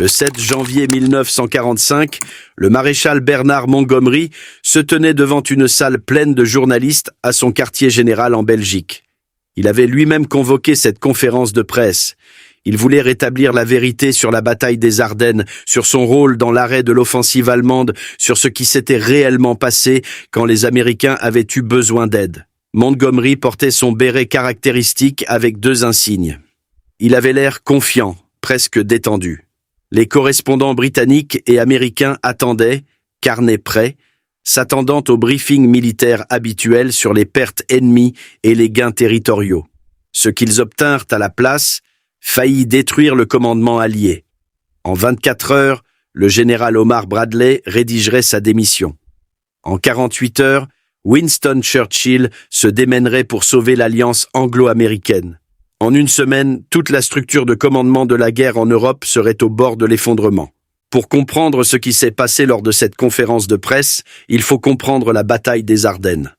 Le 7 janvier 1945, le maréchal Bernard Montgomery se tenait devant une salle pleine de journalistes à son quartier général en Belgique. Il avait lui-même convoqué cette conférence de presse. Il voulait rétablir la vérité sur la bataille des Ardennes, sur son rôle dans l'arrêt de l'offensive allemande, sur ce qui s'était réellement passé quand les Américains avaient eu besoin d'aide. Montgomery portait son béret caractéristique avec 2 insignes. Il avait l'air confiant, presque détendu. Les correspondants britanniques et américains attendaient, carnet prêt, s'attendant au briefing militaire habituel sur les pertes ennemies et les gains territoriaux. Ce qu'ils obtinrent à la place faillit détruire le commandement allié. En 24 heures, le général Omar Bradley rédigerait sa démission. En 48 heures, Winston Churchill se démènerait pour sauver l'alliance anglo-américaine. En une semaine, toute la structure de commandement de la guerre en Europe serait au bord de l'effondrement. Pour comprendre ce qui s'est passé lors de cette conférence de presse, il faut comprendre la bataille des Ardennes.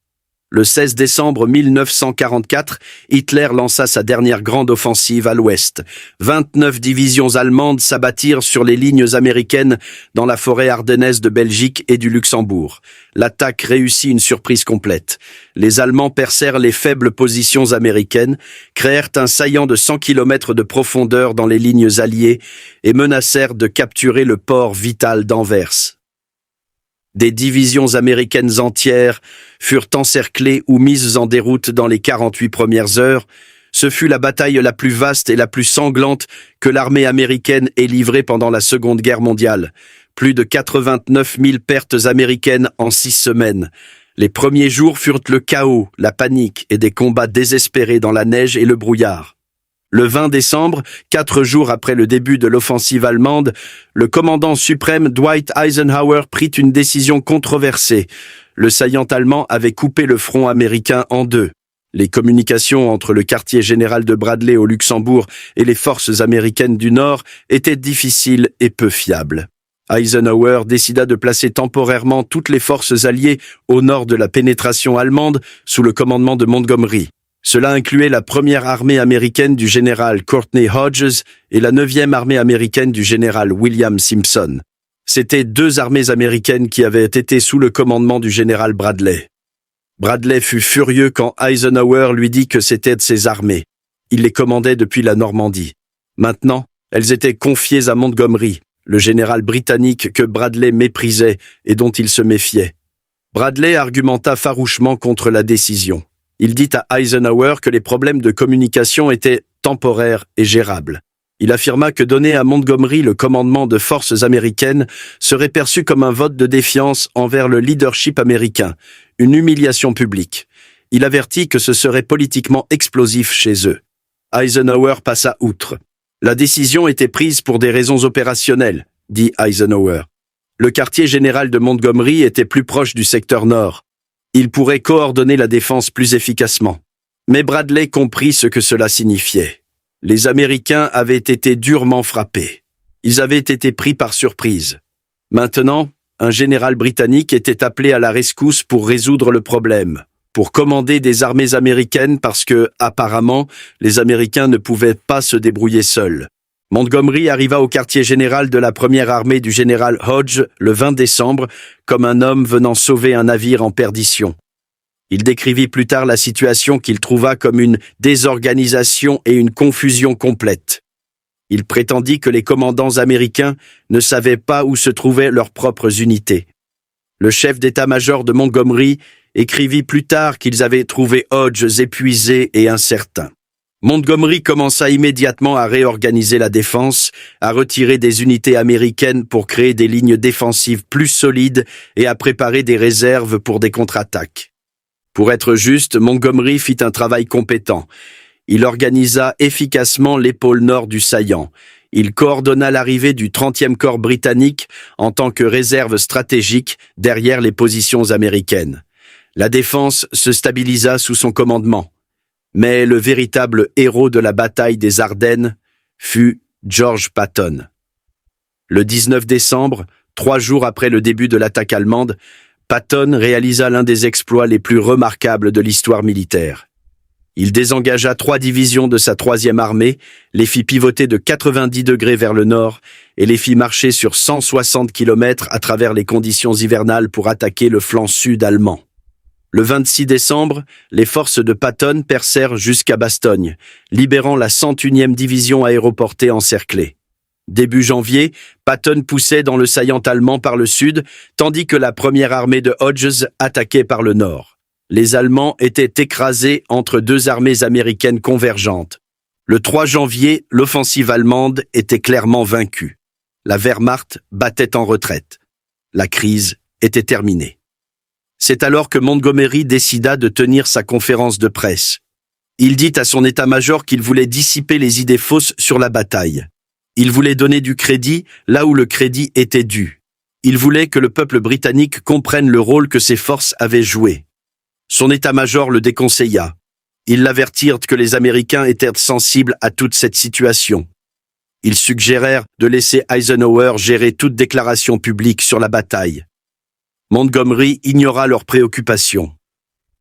Le 16 décembre 1944, Hitler lança sa dernière grande offensive à l'ouest. 29 divisions allemandes s'abattirent sur les lignes américaines dans la forêt ardennaise de Belgique et du Luxembourg. L'attaque réussit une surprise complète. Les Allemands percèrent les faibles positions américaines, créèrent un saillant de 100 km de profondeur dans les lignes alliées et menacèrent de capturer le port vital d'Anvers. Des divisions américaines entières furent encerclées ou mises en déroute dans les 48 premières heures. Ce fut la bataille la plus vaste et la plus sanglante que l'armée américaine ait livrée pendant la Seconde Guerre mondiale. Plus de 89 000 pertes américaines en 6 semaines. Les premiers jours furent le chaos, la panique et des combats désespérés dans la neige et le brouillard. Le 20 décembre, 4 jours après le début de l'offensive allemande, le commandant suprême Dwight Eisenhower prit une décision controversée. Le saillant allemand avait coupé le front américain en 2. Les communications entre le quartier général de Bradley au Luxembourg et les forces américaines du Nord étaient difficiles et peu fiables. Eisenhower décida de placer temporairement toutes les forces alliées au nord de la pénétration allemande sous le commandement de Montgomery. Cela incluait la première armée américaine du général Courtney Hodges et la 9e armée américaine du général William Simpson. C'étaient 2 armées américaines qui avaient été sous le commandement du général Bradley. Bradley fut furieux quand Eisenhower lui dit que c'était de ses armées. Il les commandait depuis la Normandie. Maintenant, elles étaient confiées à Montgomery, le général britannique que Bradley méprisait et dont il se méfiait. Bradley argumenta farouchement contre la décision. Il dit à Eisenhower que les problèmes de communication étaient temporaires et gérables. Il affirma que donner à Montgomery le commandement de forces américaines serait perçu comme un vote de défiance envers le leadership américain, une humiliation publique. Il avertit que ce serait politiquement explosif chez eux. Eisenhower passa outre. La décision était prise pour des raisons opérationnelles, dit Eisenhower. Le quartier général de Montgomery était plus proche du secteur nord. Il pourrait coordonner la défense plus efficacement. Mais Bradley comprit ce que cela signifiait. Les Américains avaient été durement frappés. Ils avaient été pris par surprise. Maintenant, un général britannique était appelé à la rescousse pour résoudre le problème, pour commander des armées américaines parce que, apparemment, les Américains ne pouvaient pas se débrouiller seuls. Montgomery arriva au quartier général de la première armée du général Hodge le 20 décembre comme un homme venant sauver un navire en perdition. Il décrivit plus tard la situation qu'il trouva comme une désorganisation et une confusion complète. Il prétendit que les commandants américains ne savaient pas où se trouvaient leurs propres unités. Le chef d'état-major de Montgomery écrivit plus tard qu'ils avaient trouvé Hodges épuisé et incertain. Montgomery commença immédiatement à réorganiser la défense, à retirer des unités américaines pour créer des lignes défensives plus solides et à préparer des réserves pour des contre-attaques. Pour être juste, Montgomery fit un travail compétent. Il organisa efficacement l'épaule nord du saillant. Il coordonna l'arrivée du 30e corps britannique en tant que réserve stratégique derrière les positions américaines. La défense se stabilisa sous son commandement. Mais le véritable héros de la bataille des Ardennes fut George Patton. Le 19 décembre, 3 jours après le début de l'attaque allemande, Patton réalisa l'un des exploits les plus remarquables de l'histoire militaire. Il désengagea 3 divisions de sa 3e armée, les fit pivoter de 90 degrés vers le nord et les fit marcher sur 160 km à travers les conditions hivernales pour attaquer le flanc sud allemand. Le 26 décembre, les forces de Patton percèrent jusqu'à Bastogne, libérant la 101e division aéroportée encerclée. Début janvier, Patton poussait dans le saillant allemand par le sud, tandis que la première armée de Hodges attaquait par le nord. Les Allemands étaient écrasés entre 2 armées américaines convergentes. Le 3 janvier, l'offensive allemande était clairement vaincue. La Wehrmacht battait en retraite. La crise était terminée. C'est alors que Montgomery décida de tenir sa conférence de presse. Il dit à son état-major qu'il voulait dissiper les idées fausses sur la bataille. Il voulait donner du crédit là où le crédit était dû. Il voulait que le peuple britannique comprenne le rôle que ses forces avaient joué. Son état-major le déconseilla. Ils l'avertirent que les Américains étaient sensibles à toute cette situation. Ils suggérèrent de laisser Eisenhower gérer toute déclaration publique sur la bataille. Montgomery ignora leurs préoccupations.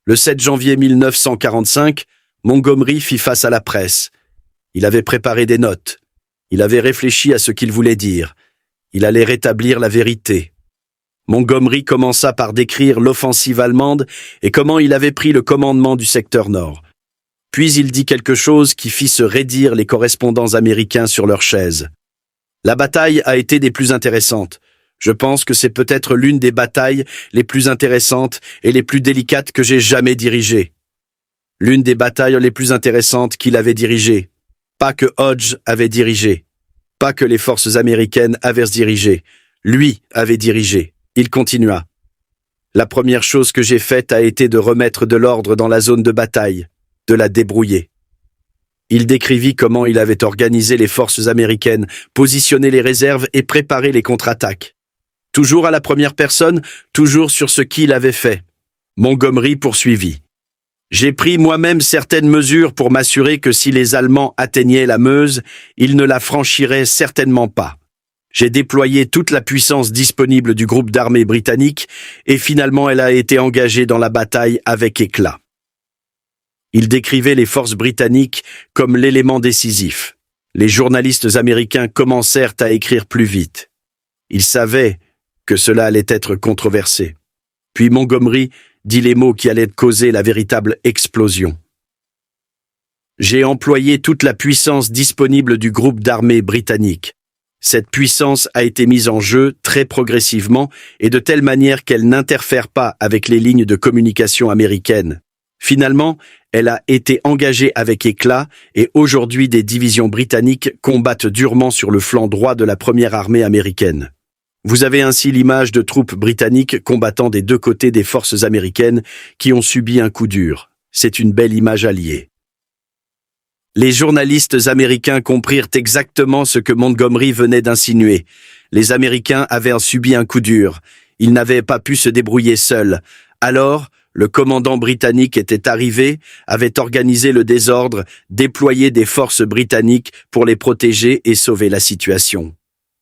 Le 7 janvier 1945, Montgomery fit face à la presse. Il avait préparé des notes. Il avait réfléchi à ce qu'il voulait dire. Il allait rétablir la vérité. Montgomery commença par décrire l'offensive allemande et comment il avait pris le commandement du secteur nord. Puis il dit quelque chose qui fit se raidir les correspondants américains sur leurs chaises. La bataille a été des plus intéressantes. Je pense que c'est peut-être l'une des batailles les plus intéressantes et les plus délicates que j'ai jamais dirigées. L'une des batailles les plus intéressantes qu'il avait dirigées. Pas que Hodges avait dirigé. Pas que les forces américaines avaient dirigé. Lui avait dirigé. Il continua. La première chose que j'ai faite a été de remettre de l'ordre dans la zone de bataille, de la débrouiller. Il décrivit comment il avait organisé les forces américaines, positionné les réserves et préparé les contre-attaques. Toujours à la première personne, toujours sur ce qu'il avait fait. Montgomery poursuivit. J'ai pris moi-même certaines mesures pour m'assurer que si les Allemands atteignaient la Meuse, ils ne la franchiraient certainement pas. J'ai déployé toute la puissance disponible du groupe d'armées britannique et finalement elle a été engagée dans la bataille avec éclat. Il décrivait les forces britanniques comme l'élément décisif. Les journalistes américains commencèrent à écrire plus vite. Ils savaient que cela allait être controversé. Puis Montgomery dit les mots qui allaient causer la véritable explosion. J'ai employé toute la puissance disponible du groupe d'armées britannique. Cette puissance a été mise en jeu très progressivement et de telle manière qu'elle n'interfère pas avec les lignes de communication américaines. Finalement, elle a été engagée avec éclat et aujourd'hui des divisions britanniques combattent durement sur le flanc droit de la première armée américaine. Vous avez ainsi l'image de troupes britanniques combattant des 2 côtés des forces américaines qui ont subi un coup dur. C'est une belle image alliée. Les journalistes américains comprirent exactement ce que Montgomery venait d'insinuer. Les Américains avaient subi un coup dur. Ils n'avaient pas pu se débrouiller seuls. Alors, le commandant britannique était arrivé, avait organisé le désordre, déployé des forces britanniques pour les protéger et sauver la situation.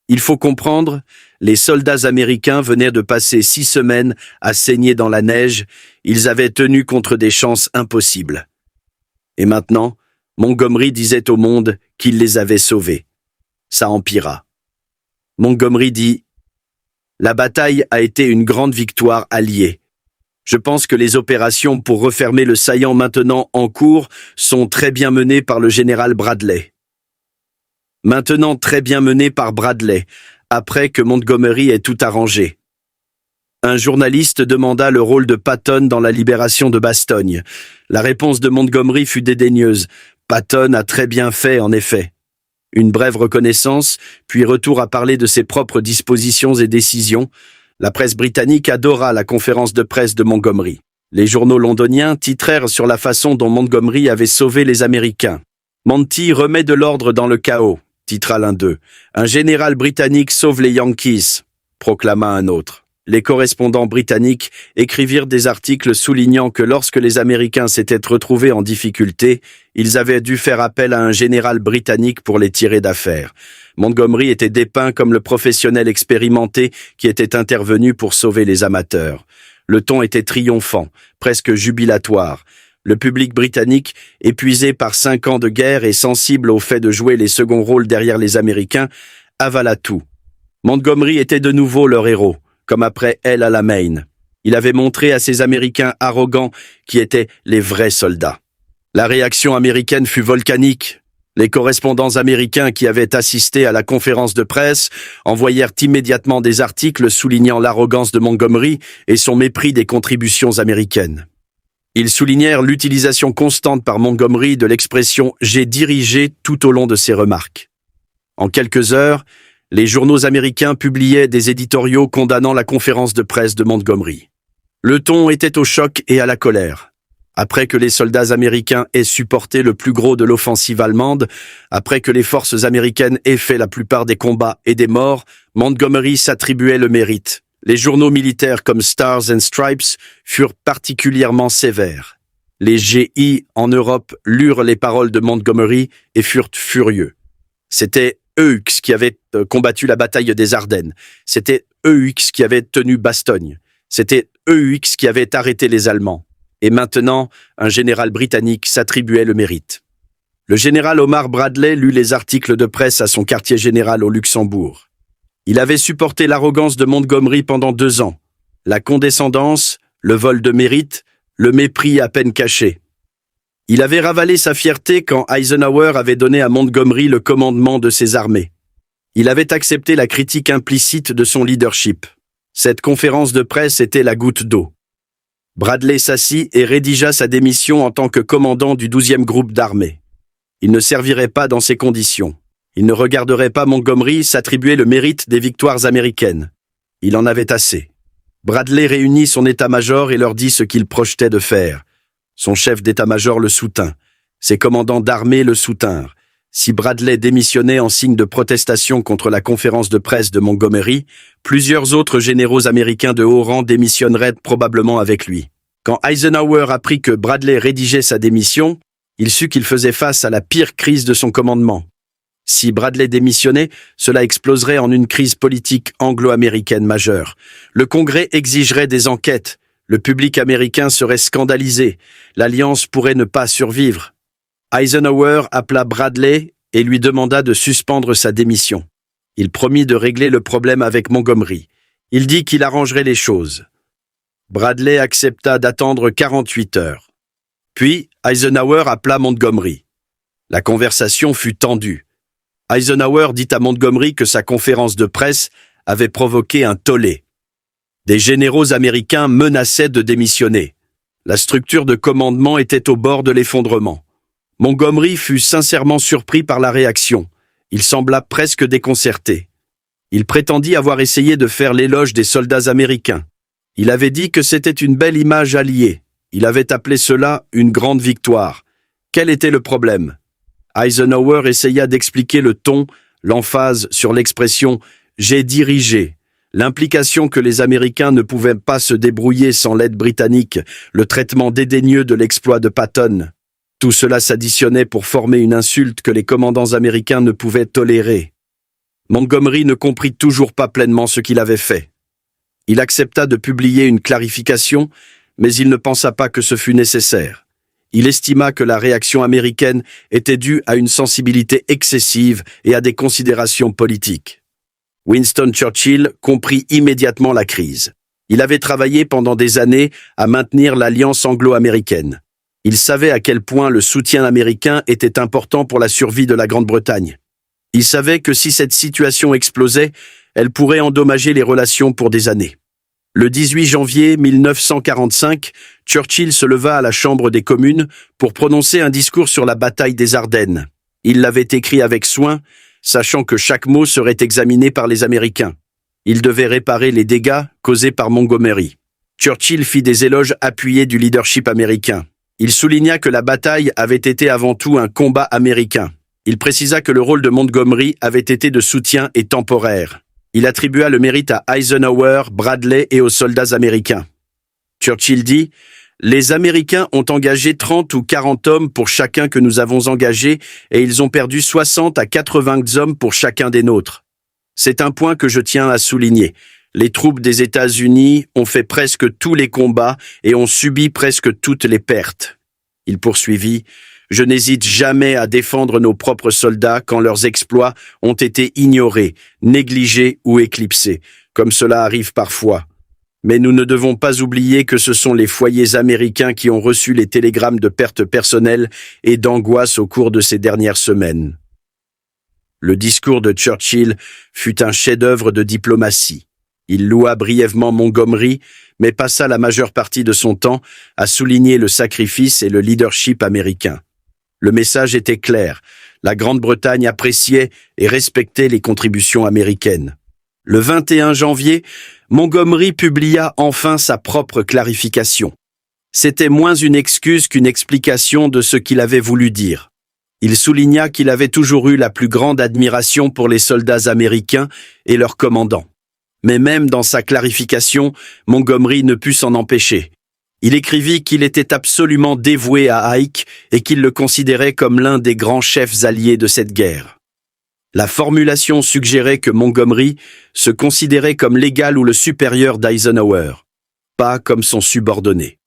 Il faut comprendre, les soldats américains venaient de passer 6 semaines à saigner dans la neige. Ils avaient tenu contre des chances impossibles. Et maintenant, Montgomery disait au monde qu'il les avait sauvés. Ça empira. Montgomery dit « La bataille a été une grande victoire alliée. Je pense que les opérations pour refermer le saillant maintenant en cours sont très bien menées par le général Bradley. » Maintenant très bien menées par Bradley, après que Montgomery ait tout arrangé. Un journaliste demanda le rôle de Patton dans la libération de Bastogne. La réponse de Montgomery fut dédaigneuse. Patton a très bien fait, en effet. Une brève reconnaissance, puis retour à parler de ses propres dispositions et décisions. La presse britannique adora la conférence de presse de Montgomery. Les journaux londoniens titrèrent sur la façon dont Montgomery avait sauvé les Américains. « Monty remet de l'ordre dans le chaos », titra l'un d'eux. « Un général britannique sauve les Yankees », proclama un autre. Les correspondants britanniques écrivirent des articles soulignant que lorsque les Américains s'étaient retrouvés en difficulté, ils avaient dû faire appel à un général britannique pour les tirer d'affaire. Montgomery était dépeint comme le professionnel expérimenté qui était intervenu pour sauver les amateurs. Le ton était triomphant, presque jubilatoire. Le public britannique, épuisé par 5 ans de guerre et sensible au fait de jouer les seconds rôles derrière les Américains, avala tout. Montgomery était de nouveau leur héros, comme après El Alamein. Il avait montré à ces Américains arrogants qui étaient les vrais soldats. La réaction américaine fut volcanique. Les correspondants américains qui avaient assisté à la conférence de presse envoyèrent immédiatement des articles soulignant l'arrogance de Montgomery et son mépris des contributions américaines. Ils soulignèrent l'utilisation constante par Montgomery de l'expression « j'ai dirigé » tout au long de ses remarques. En quelques heures, les journaux américains publiaient des éditoriaux condamnant la conférence de presse de Montgomery. Le ton était au choc et à la colère. Après que les soldats américains aient supporté le plus gros de l'offensive allemande, après que les forces américaines aient fait la plupart des combats et des morts, Montgomery s'attribuait le mérite. Les journaux militaires comme Stars and Stripes furent particulièrement sévères. Les GI en Europe lurent les paroles de Montgomery et furent furieux. C'était EUX qui avait combattu la bataille des Ardennes. C'était EUX qui avait tenu Bastogne. C'était EUX qui avait arrêté les Allemands. Et maintenant, un général britannique s'attribuait le mérite. Le général Omar Bradley lut les articles de presse à son quartier général au Luxembourg. Il avait supporté l'arrogance de Montgomery pendant 2 ans, la condescendance, le vol de mérite, le mépris à peine caché. Il avait ravalé sa fierté quand Eisenhower avait donné à Montgomery le commandement de ses armées. Il avait accepté la critique implicite de son leadership. Cette conférence de presse était la goutte d'eau. Bradley s'assit et rédigea sa démission en tant que commandant du 12e groupe d'armée. Il ne servirait pas dans ces conditions. Il ne regarderait pas Montgomery s'attribuer le mérite des victoires américaines. Il en avait assez. Bradley réunit son état-major et leur dit ce qu'il projetait de faire. Son chef d'état-major le soutint. Ses commandants d'armée le soutinrent. Si Bradley démissionnait en signe de protestation contre la conférence de presse de Montgomery, plusieurs autres généraux américains de haut rang démissionneraient probablement avec lui. Quand Eisenhower apprit que Bradley rédigeait sa démission, il sut qu'il faisait face à la pire crise de son commandement. Si Bradley démissionnait, cela exploserait en une crise politique anglo-américaine majeure. Le Congrès exigerait des enquêtes, le public américain serait scandalisé, l'alliance pourrait ne pas survivre. Eisenhower appela Bradley et lui demanda de suspendre sa démission. Il promit de régler le problème avec Montgomery. Il dit qu'il arrangerait les choses. Bradley accepta d'attendre 48 heures. Puis, Eisenhower appela Montgomery. La conversation fut tendue. Eisenhower dit à Montgomery que sa conférence de presse avait provoqué un tollé. Des généraux américains menaçaient de démissionner. La structure de commandement était au bord de l'effondrement. Montgomery fut sincèrement surpris par la réaction. Il sembla presque déconcerté. Il prétendit avoir essayé de faire l'éloge des soldats américains. Il avait dit que c'était une belle image alliée. Il avait appelé cela une grande victoire. Quel était le problème? Eisenhower essaya d'expliquer le ton, l'emphase sur l'expression « j'ai dirigé », l'implication que les Américains ne pouvaient pas se débrouiller sans l'aide britannique, le traitement dédaigneux de l'exploit de Patton. Tout cela s'additionnait pour former une insulte que les commandants américains ne pouvaient tolérer. Montgomery ne comprit toujours pas pleinement ce qu'il avait fait. Il accepta de publier une clarification, mais il ne pensa pas que ce fût nécessaire. Il estima que la réaction américaine était due à une sensibilité excessive et à des considérations politiques. Winston Churchill comprit immédiatement la crise. Il avait travaillé pendant des années à maintenir l'alliance anglo-américaine. Il savait à quel point le soutien américain était important pour la survie de la Grande-Bretagne. Il savait que si cette situation explosait, elle pourrait endommager les relations pour des années. Le 18 janvier 1945, Churchill se leva à la Chambre des communes pour prononcer un discours sur la bataille des Ardennes. Il l'avait écrit avec soin, sachant que chaque mot serait examiné par les Américains. Il devait réparer les dégâts causés par Montgomery. Churchill fit des éloges appuyés du leadership américain. Il souligna que la bataille avait été avant tout un combat américain. Il précisa que le rôle de Montgomery avait été de soutien et temporaire. Il attribua le mérite à Eisenhower, Bradley et aux soldats américains. Churchill dit « Les Américains ont engagé 30 ou 40 hommes pour chacun que nous avons engagé et ils ont perdu 60 à 80 hommes pour chacun des nôtres. C'est un point que je tiens à souligner. Les troupes des États-Unis ont fait presque tous les combats et ont subi presque toutes les pertes. Il poursuivit: « Je n'hésite jamais à défendre nos propres soldats quand leurs exploits ont été ignorés, négligés ou éclipsés, comme cela arrive parfois. Mais nous ne devons pas oublier que ce sont les foyers américains qui ont reçu les télégrammes de pertes personnelles et d'angoisse au cours de ces dernières semaines. » Le discours de Churchill fut un chef-d'œuvre de diplomatie. Il loua brièvement Montgomery, mais passa la majeure partie de son temps à souligner le sacrifice et le leadership américain. Le message était clair: la Grande-Bretagne appréciait et respectait les contributions américaines. Le 21 janvier, Montgomery publia enfin sa propre clarification. C'était moins une excuse qu'une explication de ce qu'il avait voulu dire. Il souligna qu'il avait toujours eu la plus grande admiration pour les soldats américains et leurs commandants. Mais même dans sa clarification, Montgomery ne put s'en empêcher. Il écrivit qu'il était absolument dévoué à Ike et qu'il le considérait comme l'un des grands chefs alliés de cette guerre. La formulation suggérait que Montgomery se considérait comme l'égal ou le supérieur d'Eisenhower, pas comme son subordonné.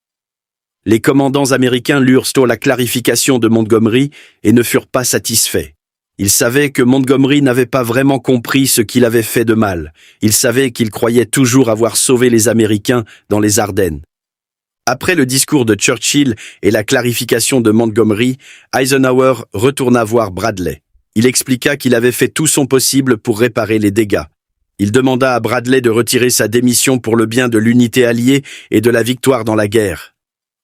Les commandants américains lurent tôt la clarification de Montgomery et ne furent pas satisfaits. Ils savaient que Montgomery n'avait pas vraiment compris ce qu'il avait fait de mal. Ils savaient qu'il croyait toujours avoir sauvé les Américains dans les Ardennes. Après le discours de Churchill et la clarification de Montgomery, Eisenhower retourna voir Bradley. Il expliqua qu'il avait fait tout son possible pour réparer les dégâts. Il demanda à Bradley de retirer sa démission pour le bien de l'unité alliée et de la victoire dans la guerre.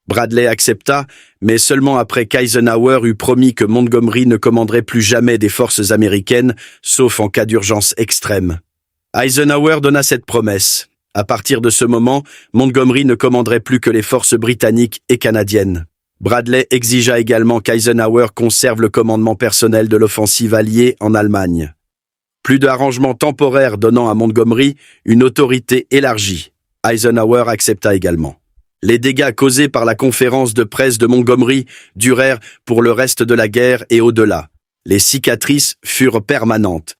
Bradley accepta, mais seulement après qu'Eisenhower eut promis que Montgomery ne commanderait plus jamais des forces américaines, sauf en cas d'urgence extrême. Eisenhower donna cette promesse. À partir de ce moment, Montgomery ne commanderait plus que les forces britanniques et canadiennes. Bradley exigea également qu'Eisenhower conserve le commandement personnel de l'offensive alliée en Allemagne. Plus d'arrangements temporaires donnant à Montgomery une autorité élargie. Eisenhower accepta également. Les dégâts causés par la conférence de presse de Montgomery durèrent pour le reste de la guerre et au-delà. Les cicatrices furent permanentes.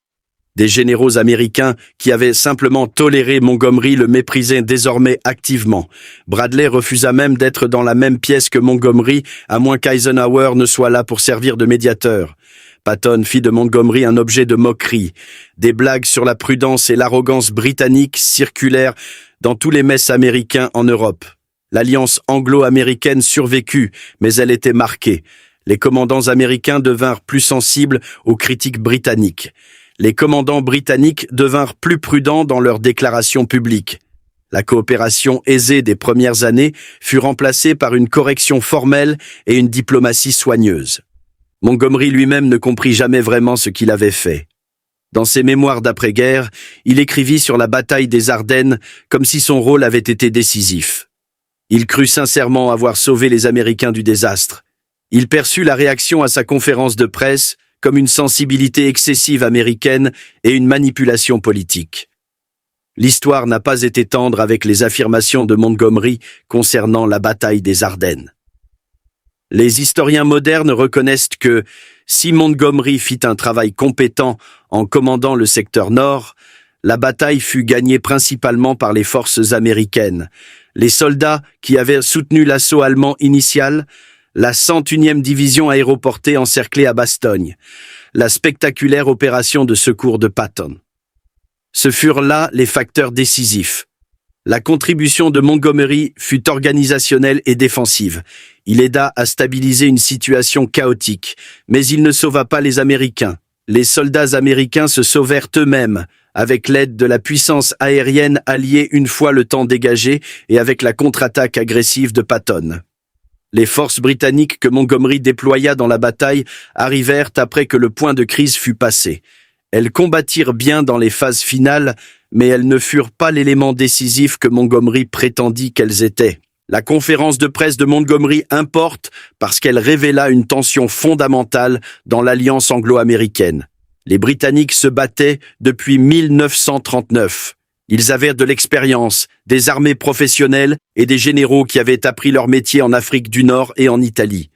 Des généraux américains qui avaient simplement toléré Montgomery le méprisaient désormais activement. Bradley refusa même d'être dans la même pièce que Montgomery, à moins qu'Eisenhower ne soit là pour servir de médiateur. Patton fit de Montgomery un objet de moquerie. Des blagues sur la prudence et l'arrogance britannique circulèrent dans tous les messes américains en Europe. L'alliance anglo-américaine survécut, mais elle était marquée. Les commandants américains devinrent plus sensibles aux critiques britanniques. Les commandants britanniques devinrent plus prudents dans leurs déclarations publiques. La coopération aisée des premières années fut remplacée par une correction formelle et une diplomatie soigneuse. Montgomery lui-même ne comprit jamais vraiment ce qu'il avait fait. Dans ses mémoires d'après-guerre, il écrivit sur la bataille des Ardennes comme si son rôle avait été décisif. Il crut sincèrement avoir sauvé les Américains du désastre. Il perçut la réaction à sa conférence de presse comme une sensibilité excessive américaine et une manipulation politique. L'histoire n'a pas été tendre avec les affirmations de Montgomery concernant la bataille des Ardennes. Les historiens modernes reconnaissent que, si Montgomery fit un travail compétent en commandant le secteur nord, la bataille fut gagnée principalement par les forces américaines. Les soldats qui avaient soutenu l'assaut allemand initial, la 101e division aéroportée encerclée à Bastogne, la spectaculaire opération de secours de Patton. Ce furent là les facteurs décisifs. La contribution de Montgomery fut organisationnelle et défensive. Il aida à stabiliser une situation chaotique, mais il ne sauva pas les Américains. Les soldats américains se sauvèrent eux-mêmes, avec l'aide de la puissance aérienne alliée une fois le temps dégagé et avec la contre-attaque agressive de Patton. Les forces britanniques que Montgomery déploya dans la bataille arrivèrent après que le point de crise fut passé. Elles combattirent bien dans les phases finales, mais elles ne furent pas l'élément décisif que Montgomery prétendit qu'elles étaient. La conférence de presse de Montgomery importe parce qu'elle révéla une tension fondamentale dans l'alliance anglo-américaine. Les Britanniques se battaient depuis 1939. Ils avaient de l'expérience, des armées professionnelles et des généraux qui avaient appris leur métier en Afrique du Nord et en Italie.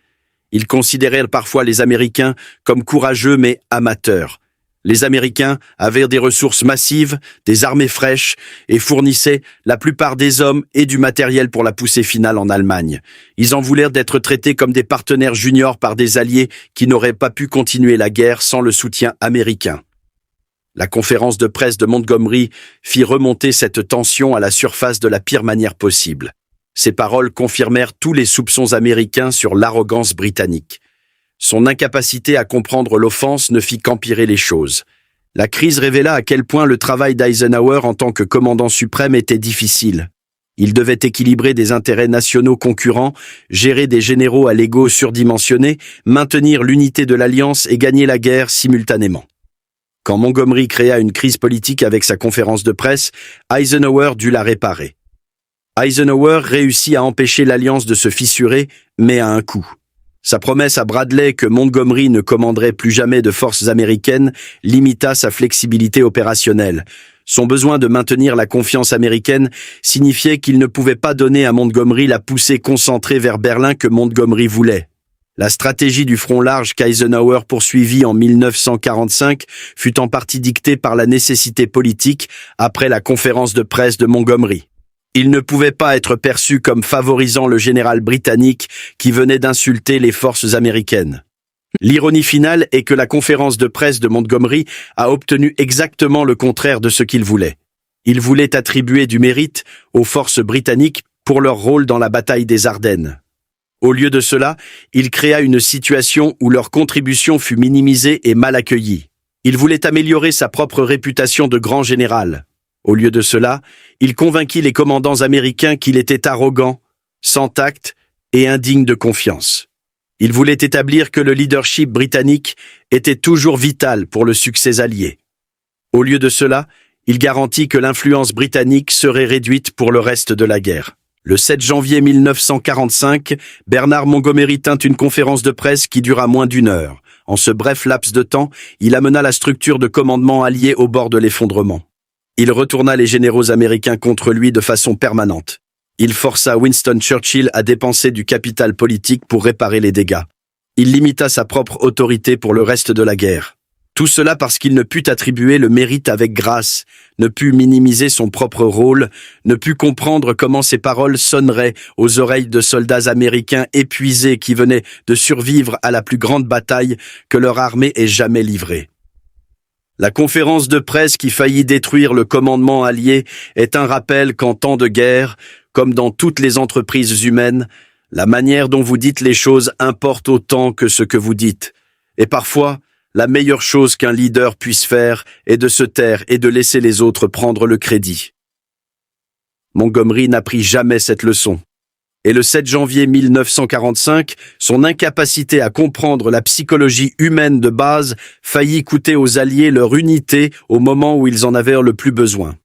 Ils considéraient parfois les Américains comme courageux mais amateurs. Les Américains avaient des ressources massives, des armées fraîches et fournissaient la plupart des hommes et du matériel pour la poussée finale en Allemagne. Ils en voulèrent d'être traités comme des partenaires juniors par des alliés qui n'auraient pas pu continuer la guerre sans le soutien américain. La conférence de presse de Montgomery fit remonter cette tension à la surface de la pire manière possible. Ces paroles confirmèrent tous les soupçons américains sur l'arrogance britannique. Son incapacité à comprendre l'offense ne fit qu'empirer les choses. La crise révéla à quel point le travail d'Eisenhower en tant que commandant suprême était difficile. Il devait équilibrer des intérêts nationaux concurrents, gérer des généraux à l'ego surdimensionné, maintenir l'unité de l'Alliance et gagner la guerre simultanément. Quand Montgomery créa une crise politique avec sa conférence de presse, Eisenhower dut la réparer. Eisenhower réussit à empêcher l'Alliance de se fissurer, mais à un coût. Sa promesse à Bradley que Montgomery ne commanderait plus jamais de forces américaines limita sa flexibilité opérationnelle. Son besoin de maintenir la confiance américaine signifiait qu'il ne pouvait pas donner à Montgomery la poussée concentrée vers Berlin que Montgomery voulait. La stratégie du front large qu'Eisenhower poursuivit en 1945 fut en partie dictée par la nécessité politique après la conférence de presse de Montgomery. Il ne pouvait pas être perçu comme favorisant le général britannique qui venait d'insulter les forces américaines. L'ironie finale est que la conférence de presse de Montgomery a obtenu exactement le contraire de ce qu'il voulait. Il voulait attribuer du mérite aux forces britanniques pour leur rôle dans la bataille des Ardennes. Au lieu de cela, il créa une situation où leur contribution fut minimisée et mal accueillie. Il voulait améliorer sa propre réputation de grand général. Au lieu de cela, il convainquit les commandants américains qu'il était arrogant, sans tact et indigne de confiance. Il voulait établir que le leadership britannique était toujours vital pour le succès allié. Au lieu de cela, il garantit que l'influence britannique serait réduite pour le reste de la guerre. Le 7 janvier 1945, Bernard Montgomery tint une conférence de presse qui dura moins d'1 heure. En ce bref laps de temps, il amena la structure de commandement allié au bord de l'effondrement. Il retourna les généraux américains contre lui de façon permanente. Il força Winston Churchill à dépenser du capital politique pour réparer les dégâts. Il limita sa propre autorité pour le reste de la guerre. Tout cela parce qu'il ne put attribuer le mérite avec grâce, ne put minimiser son propre rôle, ne put comprendre comment ses paroles sonneraient aux oreilles de soldats américains épuisés qui venaient de survivre à la plus grande bataille que leur armée ait jamais livrée. La conférence de presse qui faillit détruire le commandement allié est un rappel qu'en temps de guerre, comme dans toutes les entreprises humaines, la manière dont vous dites les choses importe autant que ce que vous dites. Et parfois, la meilleure chose qu'un leader puisse faire est de se taire et de laisser les autres prendre le crédit. Montgomery n'apprit jamais cette leçon. Et le 7 janvier 1945, son incapacité à comprendre la psychologie humaine de base faillit coûter aux Alliés leur unité au moment où ils en avaient le plus besoin.